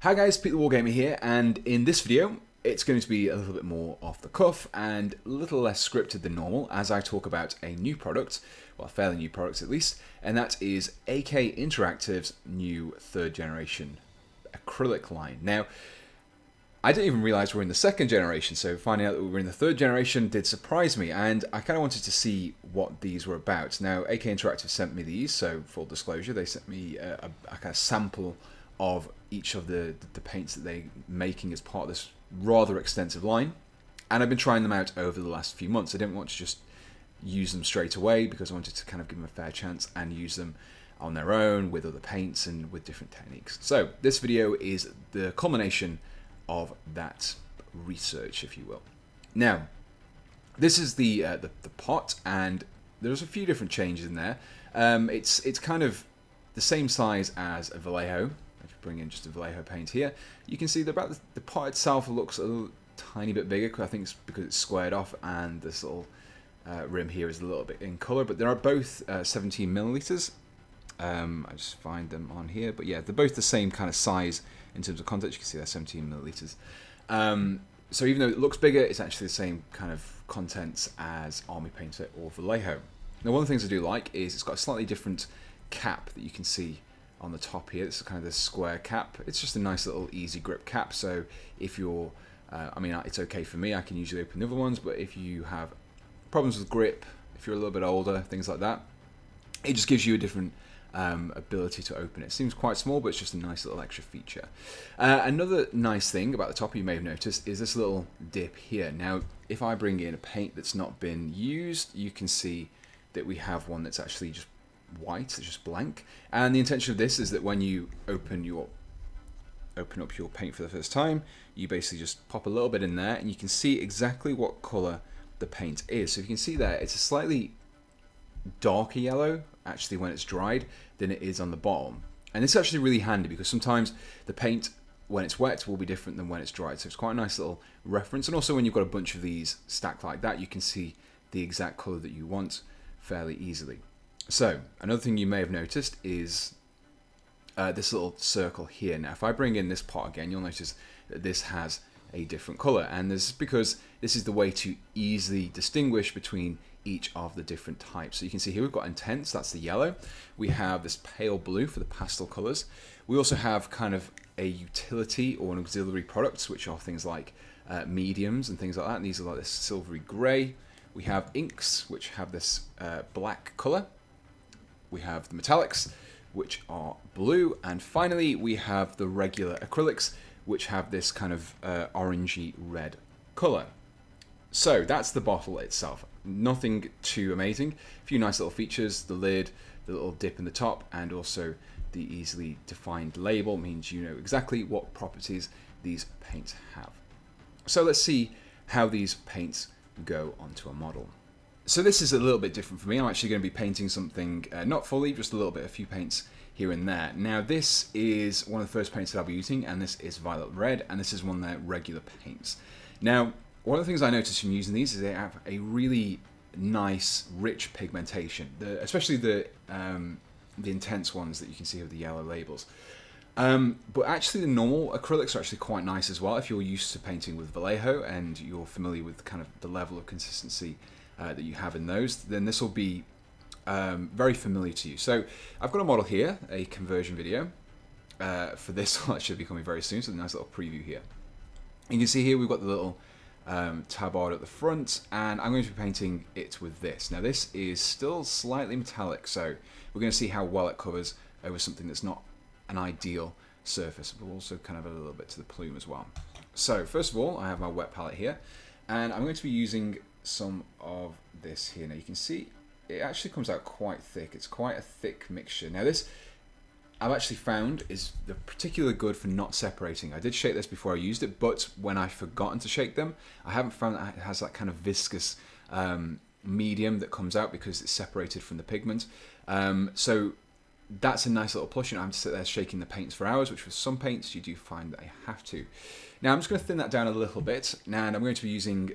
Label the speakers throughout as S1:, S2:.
S1: Hi guys, Pete the Wargamer here, and in this video it's going to be a little bit more off the cuff and a little less scripted than normal as I talk about a new product, well, a fairly new product at least, and that is AK Interactive's new 3rd generation acrylic line. Now, I didn't even realize we're in the 2nd generation, so finding out that we were in the 3rd generation did surprise me, and I kind of wanted to see what these were about. Now, AK Interactive sent me these, so full disclosure, they sent me a kind of sample of each of the paints that they're making as part of this rather extensive line, and I've been trying them out over the last few months. I didn't want to just use them straight away because I wanted to kind of give them a fair chance and use them on their own with other paints and with different techniques. So this video is the culmination of that research, if you will. Now, this is the pot, and there's a few different changes in there. It's kind of the same size as a Vallejo. If you bring in just a Vallejo paint here, you can see that the pot itself looks a little tiny bit bigger. I think it's because it's squared off, and this little rim here is a little bit in color. But they are both 17 milliliters. I just find them on here, but yeah, they're both the same kind of size in terms of content. You can see they're 17 milliliters. So even though it looks bigger, it's actually the same kind of contents as Army Painter or Vallejo. Now, one of the things I do like is it's got a slightly different cap that you can see on the top here. This is kind of this square cap. It's just a nice little easy grip cap. So if you're, I mean, it's okay for me. I can usually open the other ones, but if you have problems with grip, if you're a little bit older, things like that, it just gives you a different ability to open it. It seems quite small, but it's just a nice little extra feature. Another nice thing about the top you may have noticed is this little dip here. Now, if I bring in a paint that's not been used, you can see that we have one that's actually just white, it's just blank. And the intention of this is that when you open up your paint for the first time, you basically just pop a little bit in there, and you can see exactly what color the paint is. So if you can see there, it's a slightly darker yellow actually when it's dried than it is on the bottom. And this is actually really handy because sometimes the paint when it's wet will be different than when it's dried. So it's quite a nice little reference. And also when you've got a bunch of these stacked like that, you can see the exact color that you want fairly easily. So another thing you may have noticed is this little circle here. Now if I bring in this pot again, you'll notice that this has a different color, and this is because this is the way to easily distinguish between each of the different types. So you can see here we've got intense, that's the yellow. We have this pale blue for the pastel colors. We also have kind of a utility or an auxiliary products, which are things like mediums and things like that. And these are like this silvery gray. We have inks, which have this black color. We have the metallics, which are blue. And finally, we have the regular acrylics, which have this kind of orangey red color. So that's the bottle itself. Nothing too amazing. A few nice little features, the lid, the little dip in the top, and also the easily defined label means you know exactly what properties these paints have. So let's see how these paints go onto a model. So this is a little bit different for me. I'm actually going to be painting something, not fully, just a little bit, a few paints here and there. Now this is one of the first paints that I'll be using, and this is Violet Red, and this is one of their regular paints. Now, one of the things I noticed from using these is they have a really nice, rich pigmentation, especially the intense ones that you can see with the yellow labels. But actually the normal acrylics are actually quite nice as well. If you're used to painting with Vallejo and you're familiar with kind of the level of consistency that you have in those, then this will be very familiar to you. So I've got a model here, a conversion video for this one. That should be coming very soon, so a nice little preview here. You can see here we've got the little tabard at the front, and I'm going to be painting it with this. Now this is still slightly metallic, so we're going to see how well it covers over something that's not an ideal surface, but also kind of a little bit to the plume as well. So first of all, I have my wet palette here, and I'm going to be using some of this here. Now you can see it actually comes out quite thick. It's quite a thick mixture. Now this I've actually found is particularly good for not separating. I did shake this before I used it, but when I've forgotten to shake them, I haven't found that it has that kind of viscous medium that comes out because it's separated from the pigment. So that's a nice little plus. You don't have to sit there shaking the paints for hours, which with some paints you do find that you have to. Now I'm just going to thin that down a little bit, and I'm going to be using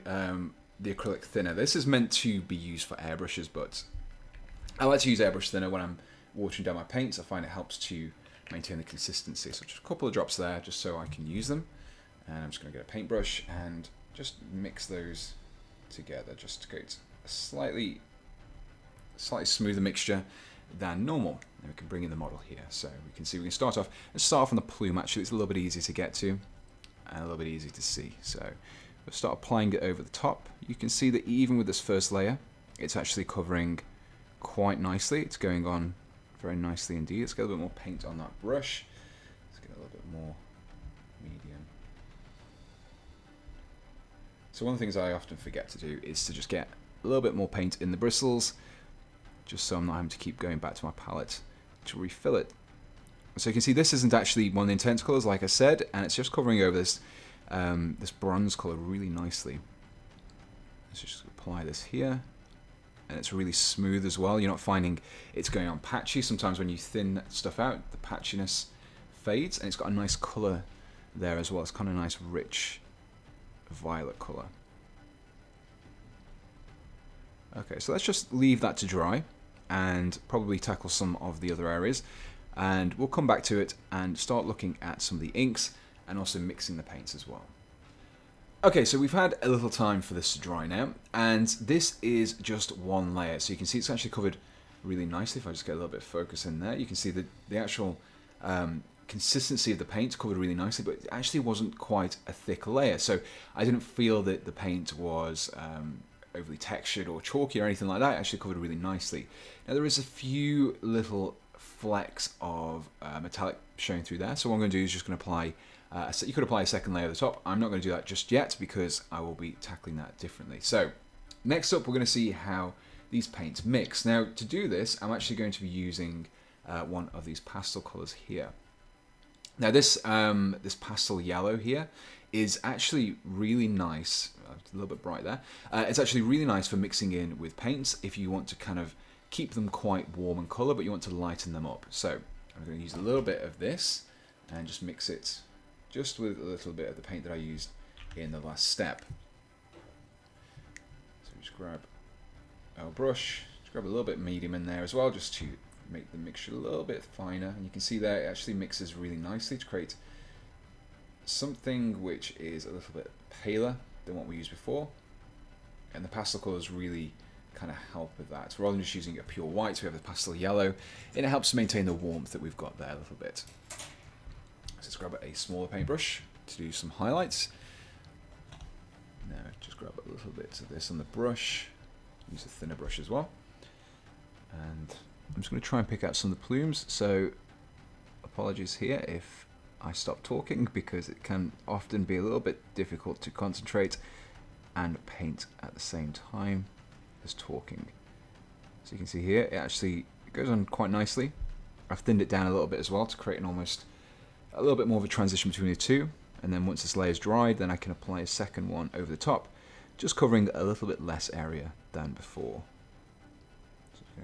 S1: the acrylic thinner. This is meant to be used for airbrushes, but I like to use airbrush thinner when I'm watering down my paints. I find it helps to maintain the consistency. So just a couple of drops there, just so I can use them. And I'm just going to get a paintbrush and just mix those together, just to create a slightly smoother mixture than normal. And we can bring in the model here. So we can see we can start off on the plume. Actually, it's a little bit easier to get to and a little bit easier to see. So we'll start applying it over the top. You can see that even with this first layer, it's actually covering quite nicely. It's going on very nicely indeed. Let's get a little bit more paint on that brush. Let's get a little bit more medium. So one of the things I often forget to do is to just get a little bit more paint in the bristles, just so I'm not having to keep going back to my palette to refill it. So you can see this isn't actually one of the intense colors, like I said, and it's just covering over this this bronze color really nicely. Let's just apply this here, and it's really smooth as well. You're not finding it's going on patchy. Sometimes when you thin stuff out, the patchiness fades, and it's got a nice color there as well. It's kind of nice, rich violet color. Okay, so let's just leave that to dry and probably tackle some of the other areas, and we'll come back to it and start looking at some of the inks and also mixing the paints as well. Okay, so we've had a little time for this to dry now, and this is just one layer. So you can see it's actually covered really nicely. If I just get a little bit of focus in there, you can see that the actual consistency of the paint covered really nicely, but it actually wasn't quite a thick layer. So I didn't feel that the paint was overly textured or chalky or anything like that. It actually covered really nicely. Now there is a few little flecks of metallic showing through there. So what I'm going to do is just going to apply, you could apply a second layer at the top. I'm not going to do that just yet because I will be tackling that differently. So next up, we're going to see how these paints mix. Now to do this, I'm actually going to be using one of these pastel colors here. Now this this pastel yellow here is actually really nice. A little bit bright there. It's actually really nice for mixing in with paints if you want to kind of keep them quite warm in color, but you want to lighten them up. So I'm going to use a little bit of this and just mix it just with a little bit of the paint that I used in the last step. So just grab our brush, just grab a little bit medium in there as well, just to make the mixture a little bit finer. And you can see there it actually mixes really nicely to create something which is a little bit paler than what we used before. And the pastel colors really kind of help with that. So rather than just using a pure white, we have the pastel yellow, and it helps maintain the warmth that we've got there a little bit. So let's grab a smaller paintbrush to do some highlights. Now just grab a little bit of this on the brush, use a thinner brush as well. And I'm just going to try and pick out some of the plumes. So apologies here if I stop talking, because it can often be a little bit difficult to concentrate and paint at the same time as talking. So you can see here, it actually goes on quite nicely. I've thinned it down a little bit as well to create a little bit more of a transition between the two. And then once this layer is dried, then I can apply a second one over the top, just covering a little bit less area than before. So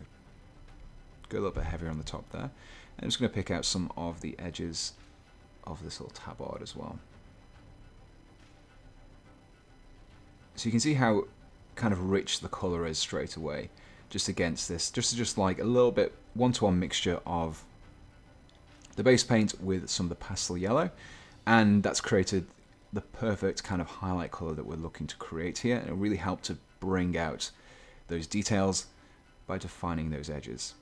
S1: go a little bit heavier on the top there. And I'm just going to pick out some of the edges of this little tabard as well. So you can see how kind of rich the color is straight away, just against this, just like a little bit one-to-one mixture of the base paint with some of the pastel yellow, and that's created the perfect kind of highlight color that we're looking to create here, and it really helped to bring out those details by defining those edges.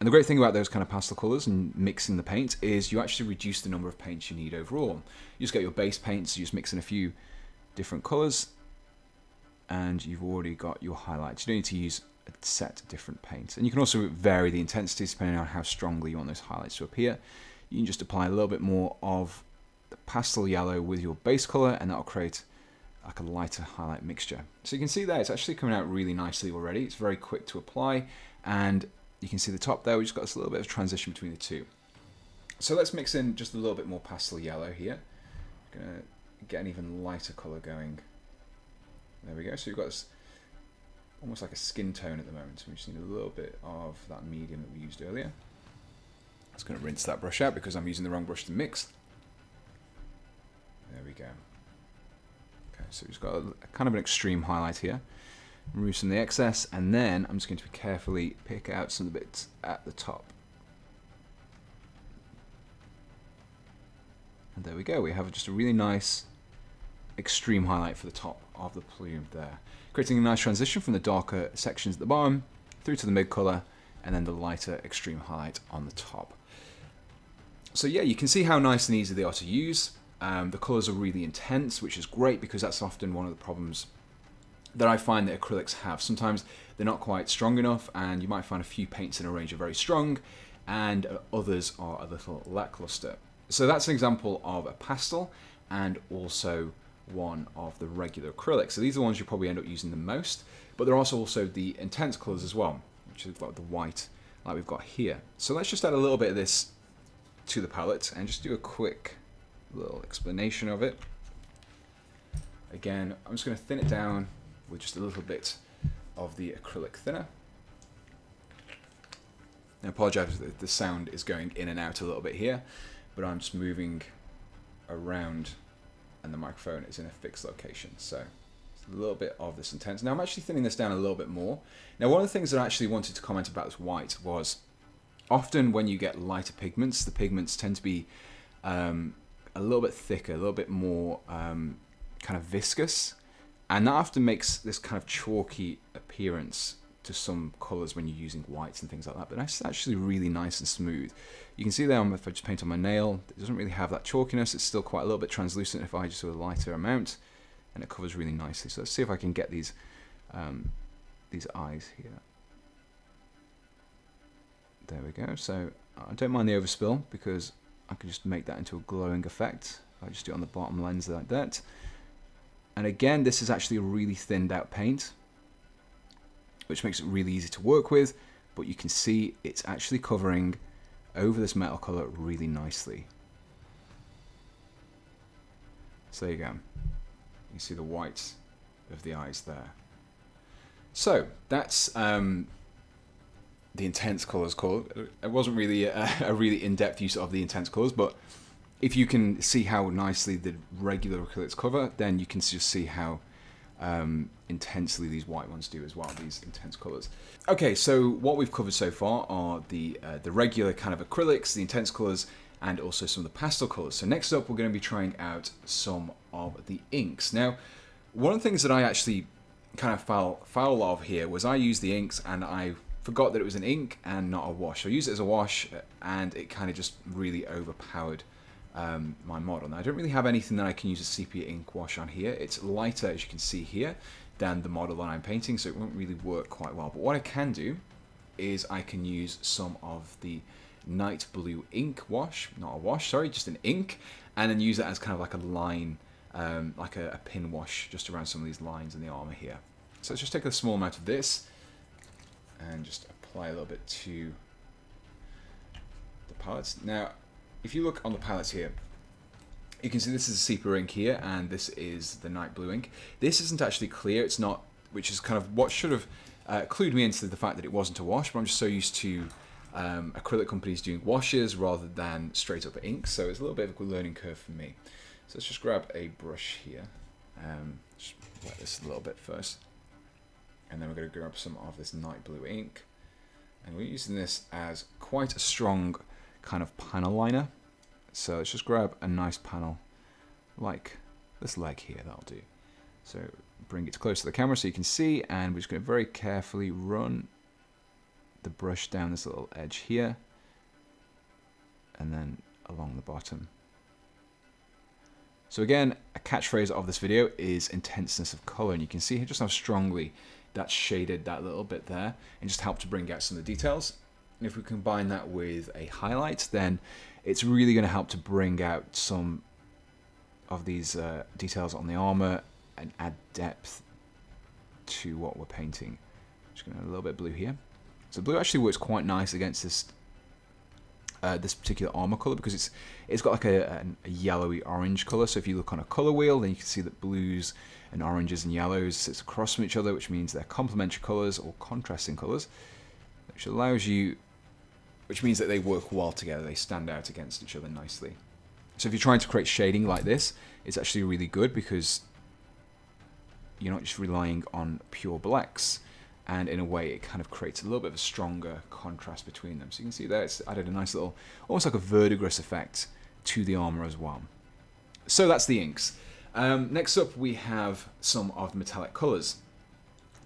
S1: And the great thing about those kind of pastel colors and mixing the paint is you actually reduce the number of paints you need overall. You just get your base paints, you just mix in a few different colors, and you've already got your highlights. You don't need to use a set of different paints. And you can also vary the intensities depending on how strongly you want those highlights to appear. You can just apply a little bit more of the pastel yellow with your base color, and that'll create like a lighter highlight mixture. So you can see there, it's actually coming out really nicely already. It's very quick to apply, and you can see the top there, we've just got this little bit of transition between the two. So let's mix in just a little bit more pastel yellow here. I'm gonna get an even lighter color going. There we go. So you've got this almost like a skin tone at the moment. So we just need a little bit of that medium that we used earlier. I'm just going to rinse that brush out because I'm using the wrong brush to mix. There we go. Okay, so we've got a kind of an extreme highlight here. Remove some of the excess, and then I'm just going to carefully pick out some of the bits at the top. And there we go, we have just a really nice extreme highlight for the top of the plume there, creating a nice transition from the darker sections at the bottom through to the mid color and then the lighter extreme highlight on the top. So yeah, you can see how nice and easy they are to use. The colors are really intense, which is great because that's often one of the problems that I find that acrylics have. Sometimes they're not quite strong enough, and you might find a few paints in a range are very strong and others are a little lackluster. So that's an example of a pastel and also one of the regular acrylics. So these are the ones you probably end up using the most, but there are also the intense colors as well, which is like the white like we've got here. So let's just add a little bit of this to the palette and just do a quick little explanation of it. Again, I'm just going to thin it down with just a little bit of the acrylic thinner. I apologize if the sound is going in and out a little bit here, but I'm just moving around and the microphone is in a fixed location. So a little bit of this intense. Now I'm actually thinning this down a little bit more. Now one of the things that I actually wanted to comment about this white was often when you get lighter pigments, the pigments tend to be a little bit thicker, a little bit more kind of viscous, and that often makes this kind of chalky appearance to some colors when you're using whites and things like that, but that's actually really nice and smooth. You can see there, if I just paint on my nail, it doesn't really have that chalkiness. It's still quite a little bit translucent if I just do a lighter amount, and it covers really nicely. So let's see if I can get these eyes here. There we go. So I don't mind the overspill because I can just make that into a glowing effect. I just do it on the bottom lens like that. And again, this is actually a really thinned out paint, which makes it really easy to work with, but you can see it's actually covering over this metal color really nicely. So there you go. You see the white of the eyes there. So that's the intense colors called. It wasn't really a really in-depth use of the intense colors, but if you can see how nicely the regular acrylics cover, then you can just see how intensely these white ones do as well, these intense colors. Okay, so what we've covered so far are the regular kind of acrylics, the intense colors, and also some of the pastel colors. So next up, we're going to be trying out some of the inks. Now, one of the things that I actually kind of foul of here was I used the inks and I forgot that it was an ink and not a wash. So I used it as a wash and it kind of just really overpowered my model. Now, I don't really have anything that I can use a sepia ink wash on here. It's lighter, as you can see here, than the model that I'm painting, so it won't really work quite well. But what I can do is I can use some of the night blue ink wash, not a wash, sorry, just an ink, and then use it as kind of like a line, like a pin wash just around some of these lines in the armor here. So let's just take a small amount of this and just apply a little bit to the palettes. Now, if you look on the palettes here, you can see this is a sepia ink here, and this is the night blue ink. This isn't actually clear, it's not, which is kind of what should have clued me into the fact that it wasn't a wash, but I'm just so used to acrylic companies doing washes rather than straight up inks, so it's a little bit of a learning curve for me. So let's just grab a brush here, just wet this a little bit first, and then we're going to grab some of this night blue ink, and we're using this as quite a strong kind of panel liner. So let's just grab a nice panel like this leg here, that'll do. So bring it close to the camera so you can see, and we're just going to very carefully run the brush down this little edge here and then along the bottom. So again, a catchphrase of this video is intenseness of color, and you can see just how strongly that's shaded that little bit there and just helped to bring out some of the details. And if we combine that with a highlight, then it's really going to help to bring out some of these details on the armor and add depth to what we're painting. Just going to add a little bit of blue here. So blue actually works quite nice against this this particular armor color because it's got like a yellowy orange color. So if you look on a color wheel, then you can see that blues and oranges and yellows sits across from each other, which means they're complementary colors or contrasting colors, which allows you, which means that they work well together. They stand out against each other nicely. So if you're trying to create shading like this, it's actually really good because you're not just relying on pure blacks, and in a way it kind of creates a little bit of a stronger contrast between them. So you can see there it's added a nice little, almost like a verdigris effect to the armor as well. So that's the inks. Next up we have some of the metallic colours.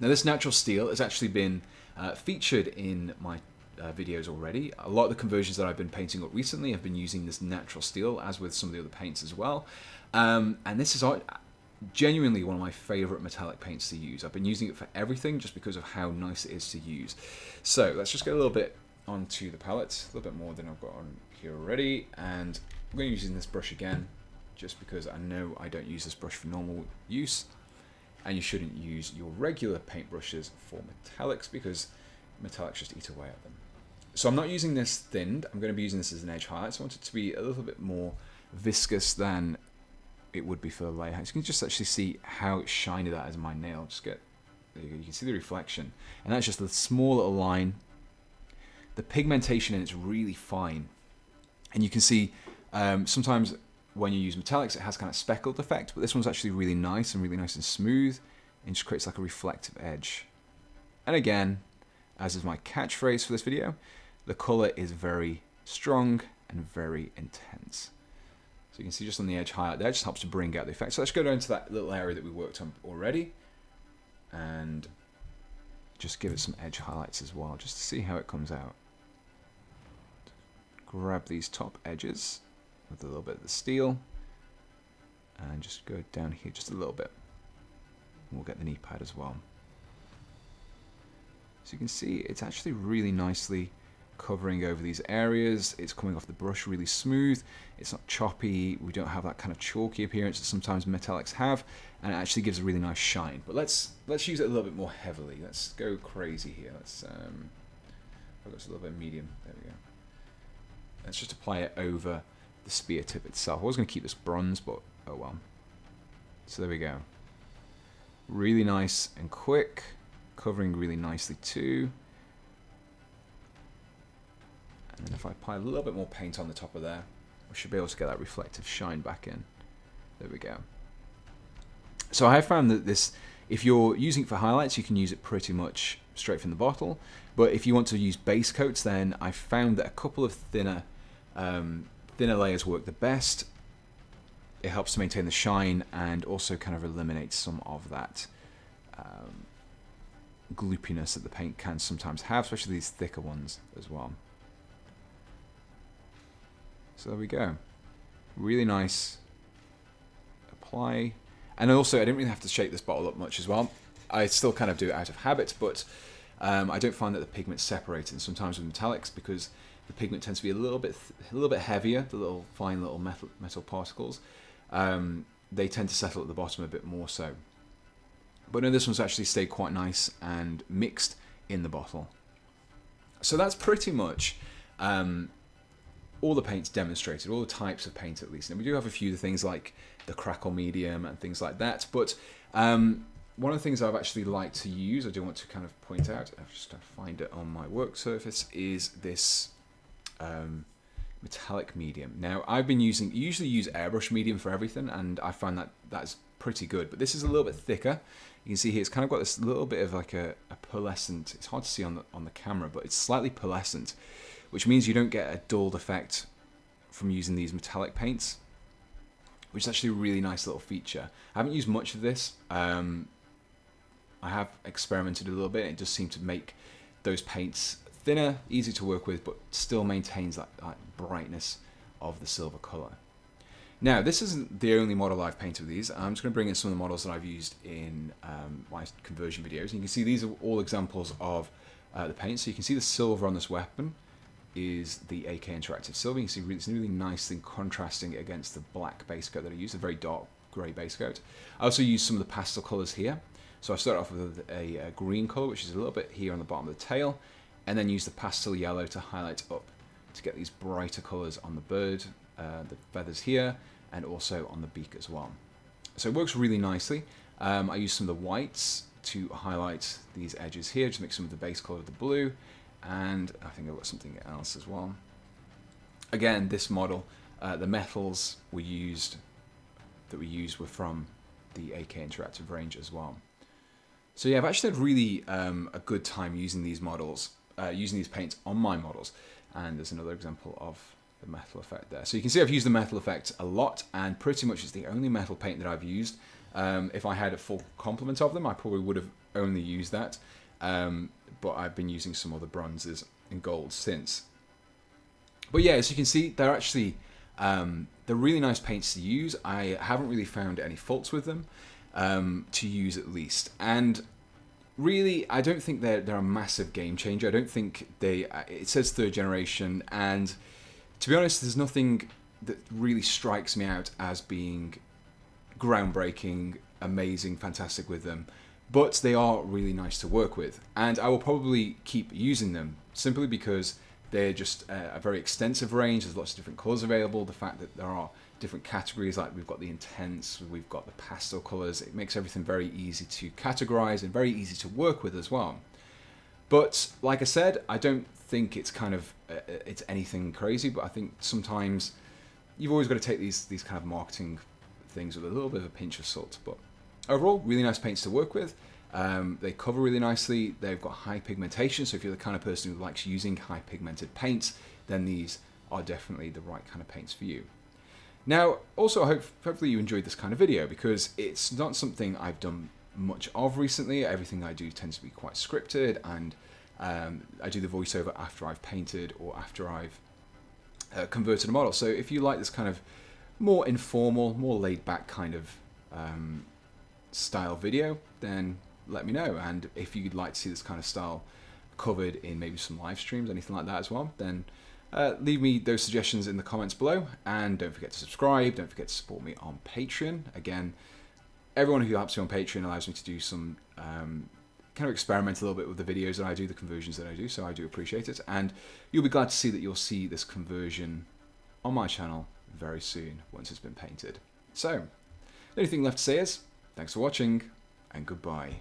S1: Now this natural steel has actually been featured in my videos already. A lot of the conversions that I've been painting up recently have been using this natural steel, as with some of the other paints as well. And this is genuinely one of my favourite metallic paints to use. I've been using it for everything just because of how nice it is to use. So let's just get a little bit onto the palette, a little bit more than I've got on here already, and I'm going to be using this brush again just because I know I don't use this brush for normal use, and you shouldn't use your regular paint brushes for metallics because metallics just eat away at them. So I'm not using this thinned, I'm going to be using this as an edge highlight, so I want it to be a little bit more viscous than it would be for the layer. You can just actually see how shiny that is in my nail. Just get, there you go, you can see the reflection. And that's just a small little line. The pigmentation in it's really fine. And you can see sometimes when you use metallics, it has kind of speckled effect, but this one's actually really nice and smooth, and just creates like a reflective edge. And again, as is my catchphrase for this video, the color is very strong and very intense. So you can see just on the edge highlight there, just helps to bring out the effect. So let's go down to that little area that we worked on already and just give it some edge highlights as well, just to see how it comes out. Grab these top edges with a little bit of the steel and just go down here just a little bit. We'll get the knee pad as well. So you can see it's actually really nicely covering over these areas. It's coming off the brush really smooth. It's not choppy. We don't have that kind of chalky appearance that sometimes metallics have, and it actually gives a really nice shine. But let's use it a little bit more heavily. Let's go crazy here. Let's I've got a little bit of medium. There we go. Let's just apply it over the spear tip itself. I was going to keep this bronze, but oh well. So there we go. Really nice and quick, covering really nicely too. And then if I apply a little bit more paint on the top of there, we should be able to get that reflective shine back in. There we go. So I have found that this, if you're using it for highlights, you can use it pretty much straight from the bottle. But if you want to use base coats, then I found that a couple of thinner layers work the best. It helps to maintain the shine and also kind of eliminates some of that gloopiness that the paint can sometimes have, especially these thicker ones as well. So there we go. Really nice. Apply. And also, I didn't really have to shake this bottle up much as well. I still kind of do it out of habit, but I don't find that the pigment's separated sometimes with metallics because the pigment tends to be a little bit heavier. The little fine little metal particles, they tend to settle at the bottom a bit more so. But no, this one's actually stayed quite nice and mixed in the bottle. So that's pretty much all the paints demonstrated, all the types of paint at least. And we do have a few things like the crackle medium and things like that. But one of the things I've actually liked to use, I do want to kind of point out, I've just got to find it on my work surface, is this metallic medium. Now I've been usually use airbrush medium for everything, and I find that that's pretty good. But this is a little bit thicker. You can see here it's kind of got this little bit of like a pearlescent. It's hard to see on the camera, but it's slightly pearlescent, which means you don't get a dulled effect from using these metallic paints, which is actually a really nice little feature. I haven't used much of this. I have experimented a little bit, and it just seemed to make those paints thinner, easy to work with, but still maintains that brightness of the silver color. Now, this isn't the only model I've painted with these. I'm just going to bring in some of the models that I've used in my conversion videos. And you can see these are all examples of the paint. So you can see the silver on this weapon is the AK Interactive Silver. You can see it's really nice and contrasting against the black base coat that I used, a very dark grey base coat. I also used some of the pastel colours here. So I started off with a green colour, which is a little bit here on the bottom of the tail, and then use the pastel yellow to highlight up to get these brighter colours on the bird, the feathers here, and also on the beak as well. So it works really nicely. I use some of the whites to highlight these edges here, just mix some of the base colour with the blue, and I think I've got something else as well. Again, this model, the metals we used were from the AK Interactive range as well. So yeah, I've actually had really a good time using these models, using these paints on my models. And there's another example of the metal effect there. So you can see I've used the metal effect a lot, and pretty much it's the only metal paint that I've used. If I had a full complement of them, I probably would have only used that. But I've been using some other bronzes and golds since. But yeah, as you can see, they're actually they're really nice paints to use. I haven't really found any faults with them, to use at least. And really, I don't think they're a massive game changer. I don't think it says 3rd generation, and to be honest, there's nothing that really strikes me out as being groundbreaking, amazing, fantastic with them. But they are really nice to work with, and I will probably keep using them simply because they're just a very extensive range. There's lots of different colours available. The fact that there are different categories, like we've got the intense, we've got the pastel colours, it makes everything very easy to categorise and very easy to work with as well. But like I said, I don't think it's kind of it's anything crazy, but I think sometimes you've always got to take these kind of marketing things with a little bit of a pinch of salt. But overall, really nice paints to work with. They cover really nicely. They've got high pigmentation, so if you're the kind of person who likes using high pigmented paints, then these are definitely the right kind of paints for you. Now, also, hopefully you enjoyed this kind of video, because it's not something I've done much of recently. Everything I do tends to be quite scripted, and I do the voiceover after I've painted or after I've converted a model. So if you like this kind of more informal, more laid back kind of style video, then let me know. And if you'd like to see this kind of style covered in maybe some live streams, anything like that as well, then leave me those suggestions in the comments below. And don't forget to subscribe, don't forget to support me on Patreon. Again, everyone who helps me on Patreon allows me to do some kind of experiment a little bit with the videos that I do, the conversions that I do, so I do appreciate it. And you'll be glad to see that you'll see this conversion on my channel very soon once it's been painted. So, the only thing left to say is thanks for watching, and goodbye.